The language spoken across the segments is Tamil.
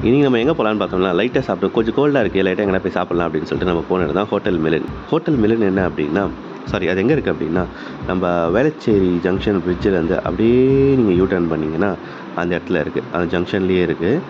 இன்றைக்கி நம்ம எங்கே போகலான்னு பார்த்தோம்னா, லைட்டாக சாப்பிட்டு கொஞ்சம் கோல்டாக இருக்குது, லைட்டாக எங்கேனா போய் சாப்பிட்லாம் அப்படின்னு சொல்லிட்டு நம்ம போன இடம் தான் ஹோட்டல் மிலன். ஹோட்டல் மிலன் என்ன அப்படின்னா, சாரி அது எங்கே இருக்குது அப்படின்னா, நம்ம வேளச்சேரி ஜங்ஷன் பிரிட்ஜிலேருந்து அப்படியே நீங்கள் யூ டர்ன் பண்ணிங்கன்னா அந்த இடத்துல இருக்குது. அந்த ஜங்ஷன்லேயே இருக்குது.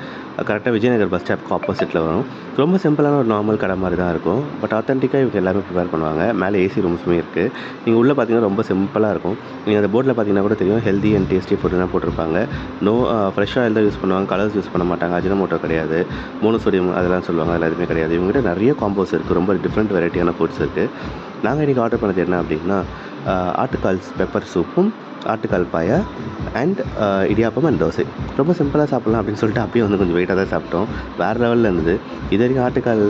கரெக்டாக விஜயநகர் பஸ் ஸ்டாப்க்கு ஆப்போசிட்டில் வரும். ரொம்ப சிம்பிளான ஒரு நார்மல் கடை மாதிரி தான் இருக்கும். பட் ஆத்தென்டிக்காக இவங்க எல்லாமே ப்ரிப்பேர் பண்ணுவாங்க. மேலே ஏசி ரூம்ஸுமே இருக்குது. நீங்கள் உள்ளே பார்த்தீங்கன்னா ரொம்ப சிம்பிளாக இருக்கும். நீங்கள் அந்த போர்டில் பார்த்தீங்கன்னா கூட தெரியும், ஹெல்தி அண்ட் டேஸ்டி ஃபுட்டுலாம் போட்டிருப்பாங்க. நோ ஃப்ரெஷ் ஆயில் தான் யூஸ் பண்ணுவாங்க, கலர்ஸ் யூஸ் பண்ண மாட்டாங்க, அஜினோமோட்டோ கிடையாது, மோனோசோடியம் அதெல்லாம் சொல்லுவாங்க, அதெல்லாம் எதுவுமே கிடையாது. இவங்ககிட்ட நிறைய காம்போஸ் இருக்குது, ரொம்ப டிஃப்ரெண்ட் வெரைட்டியான ஃபுட்ஸ் இருக்குது. நாங்கள் இன்றைக்கி ஆர்டர் பண்ணது என்ன அப்படின்னா, ஆட்டுக்கால் பெப்பர் சூப்பும், ஆட்டுக்கால் பாயா அண்ட் இடியாப்பம் அண்ட் தோசை. ரொம்ப சிம்பிளாக சாப்பிட்லாம் அப்படின்னு சொல்லிட்டு அப்பயும் வந்து கொஞ்சம் வெயிட்டாக தான் சாப்பிட்டோம். வேறு லெவலில் இருந்தது. இது வரைக்கும் ஆட்டுக்கால்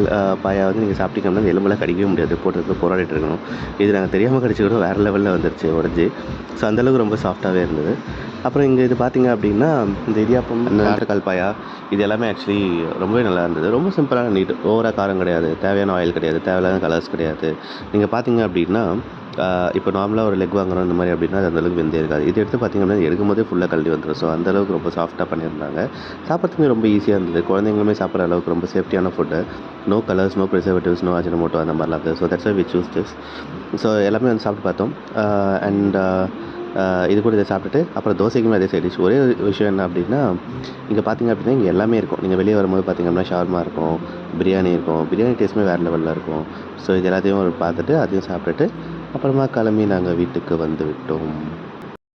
பாயா வந்து நீங்கள் சாப்பிட்டீங்கன்னா அந்த எலும்பெல்லாம் கடிக்கவே முடியாது, போட்டு போராடிட்டு இருக்கணும். இது நாங்கள் தெரியாமல் கடிச்சு வேறு லெவலில் வந்துருச்சு உடஞ்சி. ஸோ அந்தளவுக்கு ரொம்ப சாஃப்ட்டாகவே இருந்தது. அப்புறம் இங்கே இது பார்த்தீங்க அப்படின்னா, இந்த இடியாப்பம், இந்த ஆட்டுக்கால் பாயா இது எல்லாமே ஆக்சுவலி ரொம்பவே நல்லா இருந்தது. ரொம்ப சிம்பிளான நீட், ஓவராக காரம் கிடையாது, தேவையான ஆயில் கிடையாது, தேவையில்லாத கலர்ஸ் கிடையாது. நீங்கள் பார்த்தீங்க அப்படின்னா, இப்போ நார்மலாக ஒரு லெக் வாங்குறோம் இந்த மாதிரி அப்படின்னா அது அந்தளவுக்கு வெந்தே இருக்காது. இது எடுத்து பார்த்திங்க அப்படின்னா எடுக்கும்போதே ஃபுல்லாக கழட்டி வந்துடும். ஸோ அந்தளவுக்கு ரொம்ப சாஃப்ட்டாக பண்ணியிருந்தாங்க. சாப்பிட்றதுக்குமே ரொம்ப ஈஸியாக இருந்தது. குழந்தைங்களுமே சாப்பிட்ற அளவுக்கு ரொம்ப சேஃப்டியான food. No colours, no preservatives, no Ajinomoto அந்த மாதிரிலாம் இருக்குது. So that's why we choose this. ஸோ எல்லாமே வந்து சாப்பிட்டு பார்த்தோம். அண்ட் இது கூட இதை சாப்பிட்டுட்டு அப்புறம் தோசைக்குமே அதே சைட் டிஷ். ஒரே விஷயம் என்ன அப்படின்னா, இங்கே பார்த்தீங்க அப்படின்னா இங்கே எல்லாமே இருக்கும். நீங்கள் வெளியே வரும்போது பார்த்தீங்க அப்படின்னா ஷவர்மா இருக்கும், பிரியாணி இருக்கும். பிரியாணி டேஸ்ட்டுமே வேறு லெவலில் இருக்கும். ஸோ இது எல்லாத்தையும் பார்த்துட்டு அதையும் சாப்பிட்டுட்டு அப்புறமா கிளம்பி நாங்கள் வீட்டுக்கு வந்து விட்டோம்.